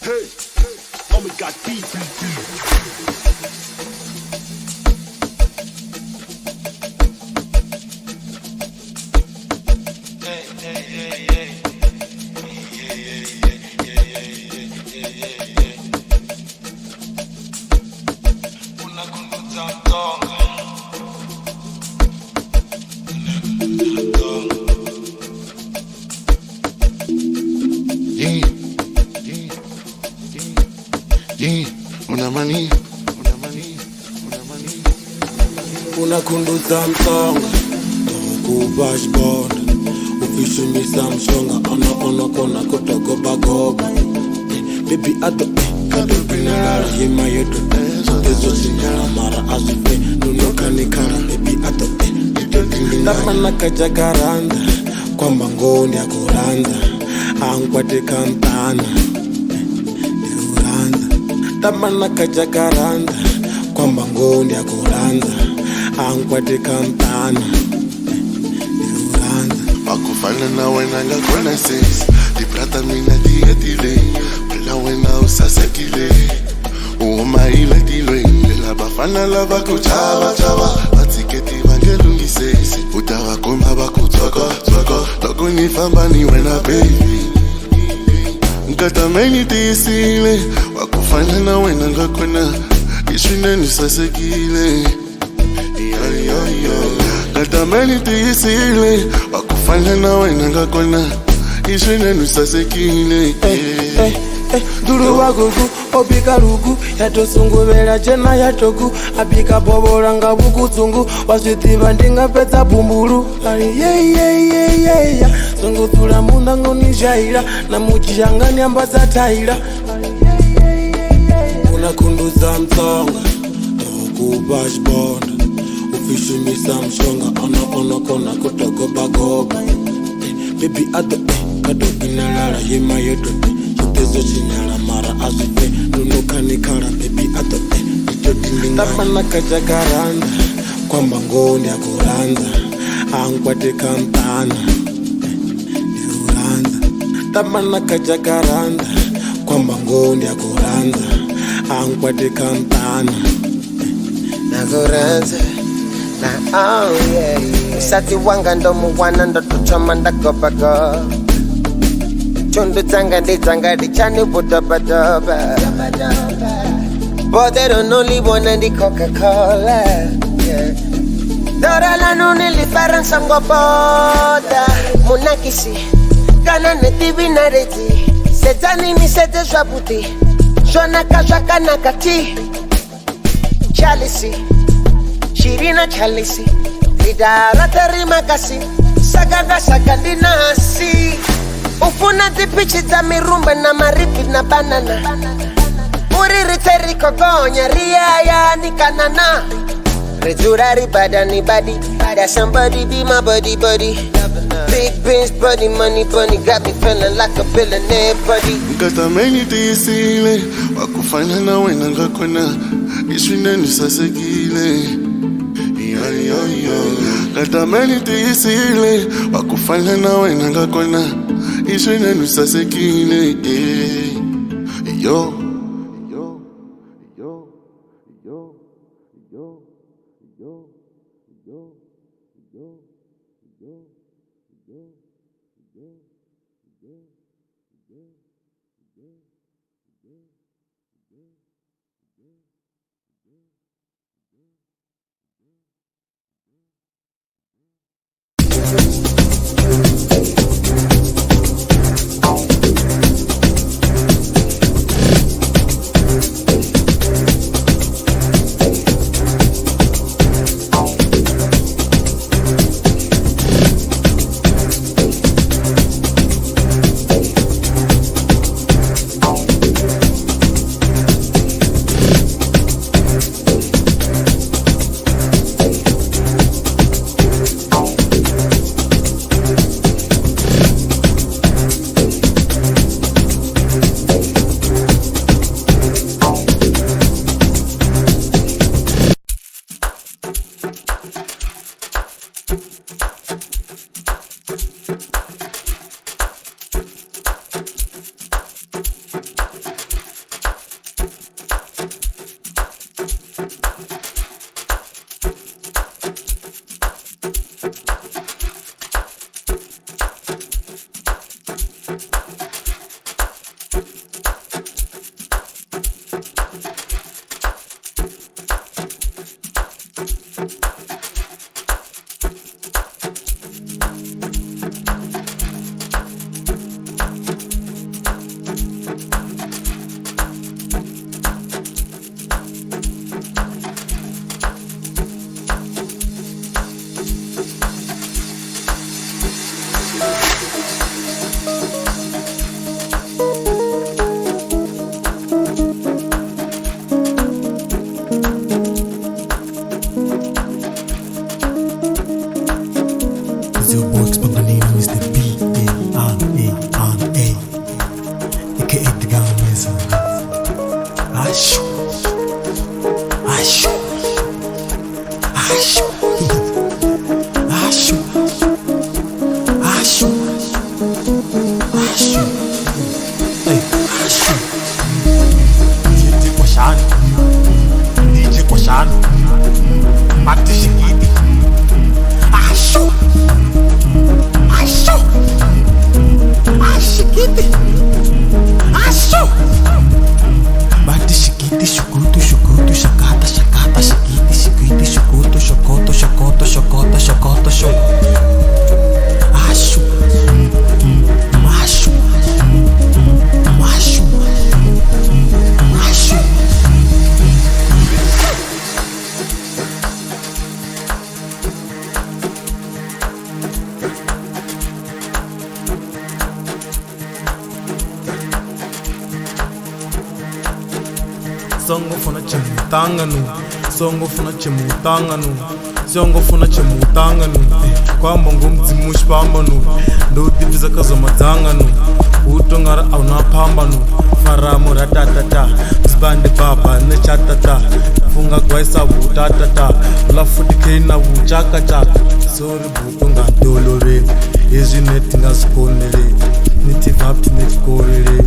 Hey, oh my God, beat. Unakunduza msonga ukubashbona ufishimisa mshonga ona kona kutogobagoba baby adopinara yema yedo tezo sinyara mara azufe nunokanikara baby tapana kajagaranda kwamba ngoni ya kuranza ankwate kampana ndiuranza tapana kajagaranda kwamba ngoni ya kuranza ankwate kampana ndiuranza wakufana na wena ngakona sense diplata mina dietile pela wena usasekile uma ile dilwe pela bafana lava kuchava batiketi bangelungise utawa komba bakutsoko loko nifamba ni wena baby nkatameni tisile wakufana na wena ngakona ishwine nisasekile Katameni tisile wakufanya na wena ngakona ishwine nusasekile Duru wagugu obika rugu yatosunguvela chena yatoku abika bobola nga bukutsungu waswitiba ndinga peta bumbulu ali yeah sungutula munda ngoni jaira na muchishangani ambaza taira unakunduza msonga ukubashbona ufishimisa mshonga ona kona kutogobagoba baby adopinara yema yedo tezo chinyara mara azufe nunokanikara baby tapana kajagaranda kwamba ngoni ya kuranza ankwate kampana ndiuranza tapana kajagaranda kwamba ngoni ya kuranza ankwate kampana nakuranza na oh yeah usati wanga ndo muwana ndo tuchoma ndagobago chundu zanga ndizanga dichani budobadoba but they don't only wanna the Coca-Cola yeah. Dora la nilifaransa ngoboda munakisi kana netibina reti setani ni sete swabuti shona kashaka nakati chalisi Shirina chalisi Lidara terima kasih Sagandinasi Ufuna tipichi za mirumba na maripi na banana Uriri teri kogonya Riaya ni kanana Rezurari badani body That somebody be my buddy Big beans, buddy, money bunny Got me feeling like a billionaire buddy Nkatameni tisile wakufanya na wena ngakona ishwine nusasekile Katameni tisile wakufanya na wena ngakona ishwine nusasekile yo songofuna chemutangano songofuna chemutangano songofuna chemutangano kwamba ngumdzimu xipambano ndowutivisa ka zomadzangano utongara auna phambano faramo ra tatata zibande baba nechatata funga gwaisa vutatata la 40k na vuchakachaka sori buto nga toloveli izwi neti nga swikoneleli nitivapti netikoreleli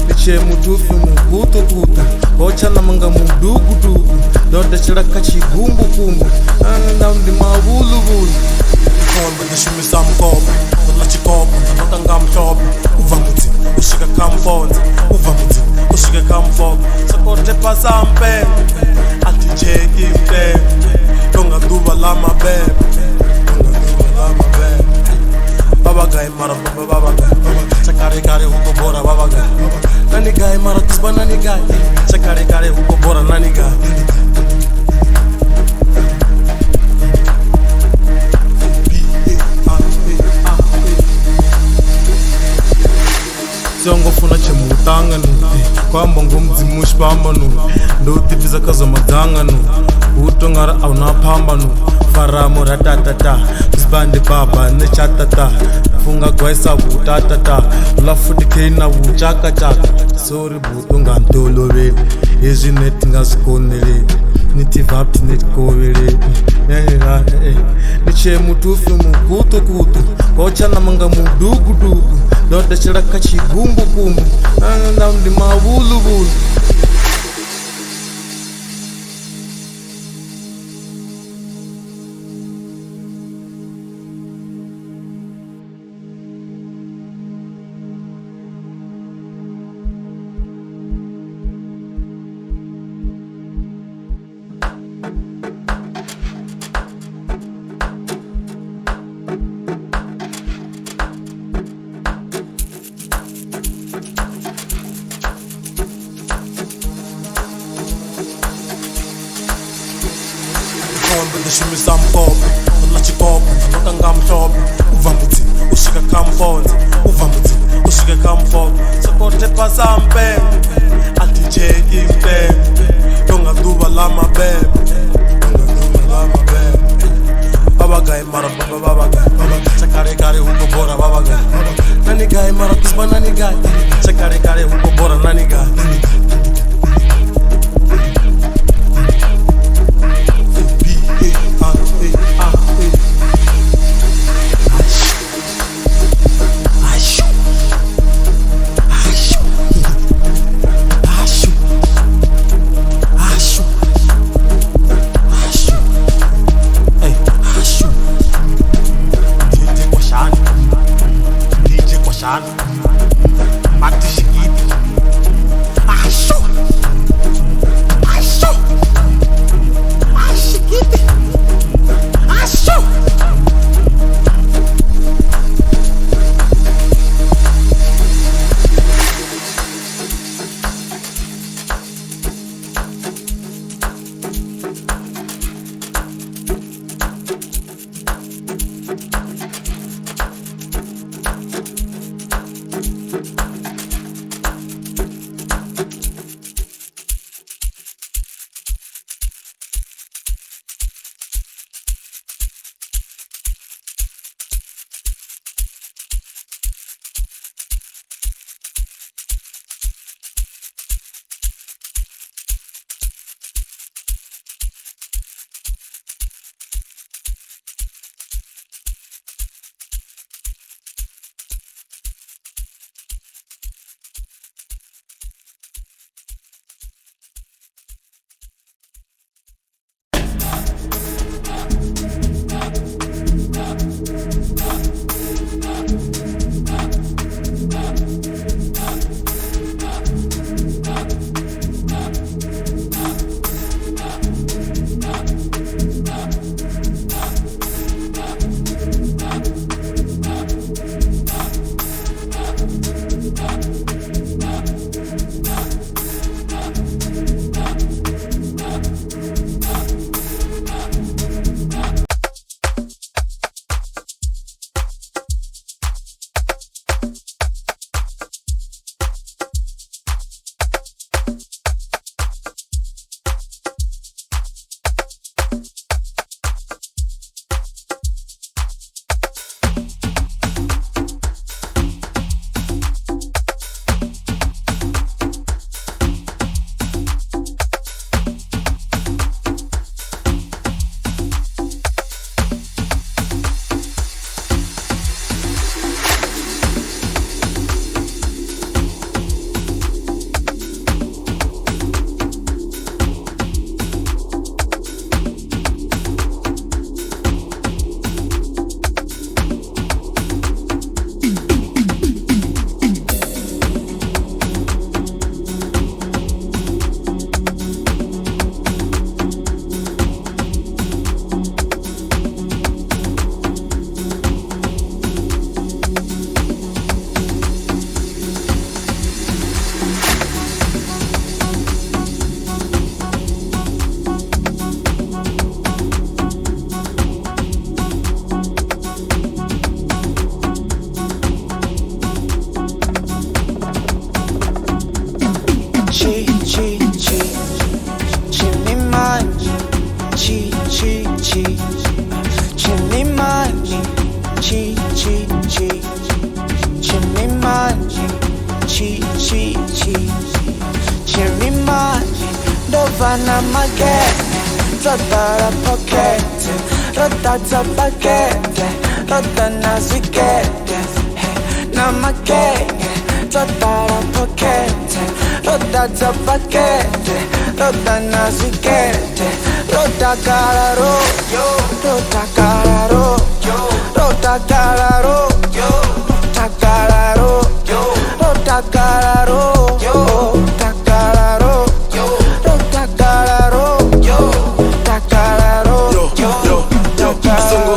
nichemutufi mukutukuta ochana manga mudukuduku ndodechela ka chigumbukumbu ndaundi mavuluvulu ikombe ndishumisa mkopo ndola chikopo ndotanga mhlobo uva mudzini usvika kamfonza uva mudzini usvika kamfobo sokotepa sampengo aticheki mtengo tonga duva la mabebe babagai mara babagai chakare kare huko bora babagai nani gai mara Gusba nani gai chakare kare huko bora nani gai songofuna chemutangano kwamba ngumdzimu xipambano ndowutivisa ka zomadzangano utongara auna phambano faramo ra tatata zibande baba nechatata funga gwaisa vutatata la 40k na vuchakachaka sori buto nga ntoloveli izwi neti nga swikoneleli nitivapti netikoveli nichemutufi mukutukutu ochana manga mudukuduku ndodechela ka chigumbukumbu ndaundi mavuluvulu ndishumisa mkopo ndola chikopo ndotanga mhlobo uva mudzini usvika kamfonza uva mudzini usvika kamfobo sokotepa sampengo aticheki mtengo tonga duva la mabebe babagai mara babagai chakare kare huko bora babagai nani gai mara Gusba nani gai chakare kare huko bora nani gai chi, chi, chi. Chimimani, chi, chi, chi. Chimimani, chi, chi, chi. Chimimani, chi, chi, chi. Chimimani, dovana magete, rotara pochette, rotata baguette, rotana zwichette, namakete, rotara pochette, rotata baguette, rotana zwichette, Takala-Ro, Takala-Ro, Takala-Ro, Takala-Ro, Takala-Ro, Takala-Ro, Takala-Ro, Takala-Ro, Songo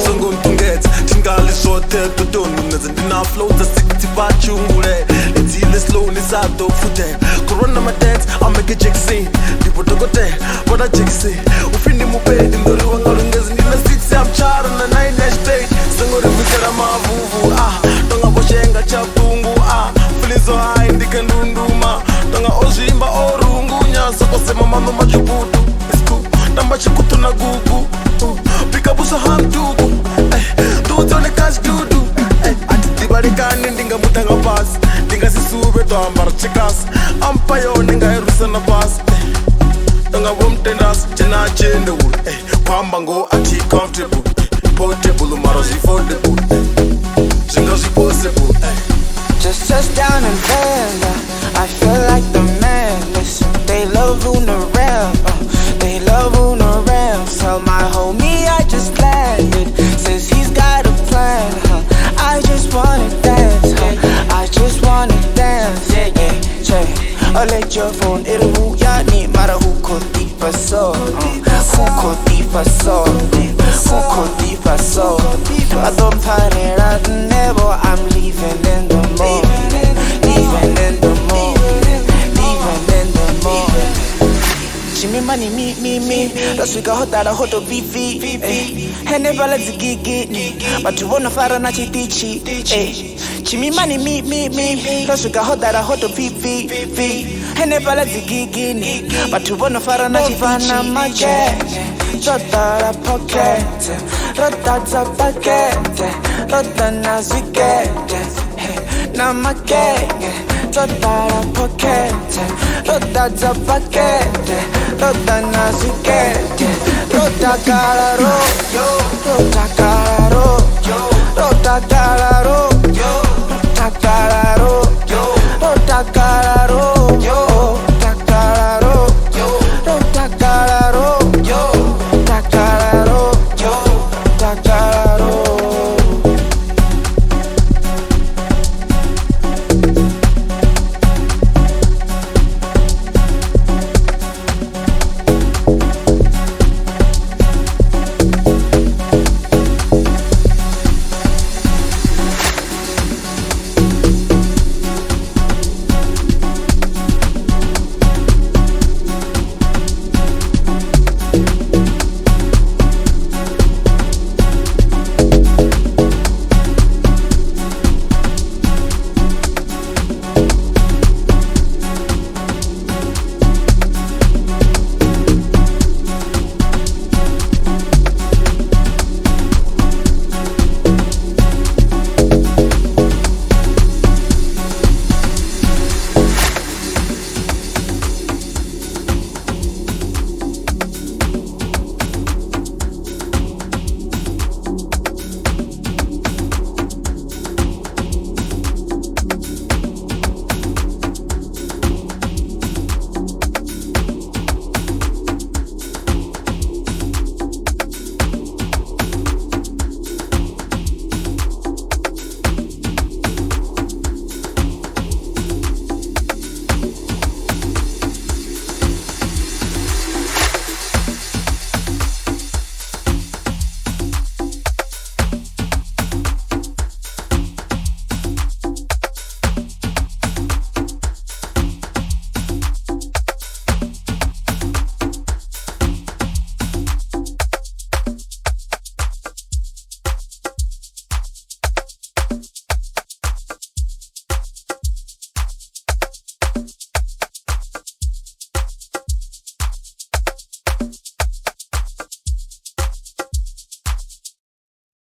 songo ntungeta, tingali sote totonu nazindina flow za 65 chungule. It's ile slow ni sato fute. Corona my dance, I make a jackson. People to go there, what a jackson. Ufini mupedi ndori wangalungezi nina 6 I'm chara na 9 next day. Songo remikera mavuvu tonga boshenga chapungu feeling so high ndika ndunduma. Tonga ozimba orungu nyasa kosema mama machubutu. Tamba chikutu na gugu pika busa hamtugu tutone kazi dudu ati tibarikani ndinga mutanga pasi ndinga sisube twambara chikasi ampayo ndinga erusa na pasi tonga bomtendas chena chende wu kwamba ngo ati comfortable portable maro si foldable zinga si possible just down in Venda, I feel like the man. Listen, they love Unaram, they love Unaram. Tell my homie I just landed, says he's got a plan. I just wanna dance, I just wanna dance. I'll let your phone, it'll move ya ni mara huko tipa so, huko tipa so, huko tipa so. I don't party right never, I'm leaving in the morning, leaving in the morning, leaving in the morning. Chimimani me, that's we got that hoto vivi. Hene bala zigigi, but you wanna fara na chitichi. Chimimani me, that's we got that hoto vivi. Hene bala zigigi, but you wanna fara na chitichi. Rotara pochette, rotata baguette, rotana zwichette, namakete, rotara pochette, rotata baguette, rotana zwichette, Takala-Ro, Takala-Ro, Takala-Ro, Takala-Ro.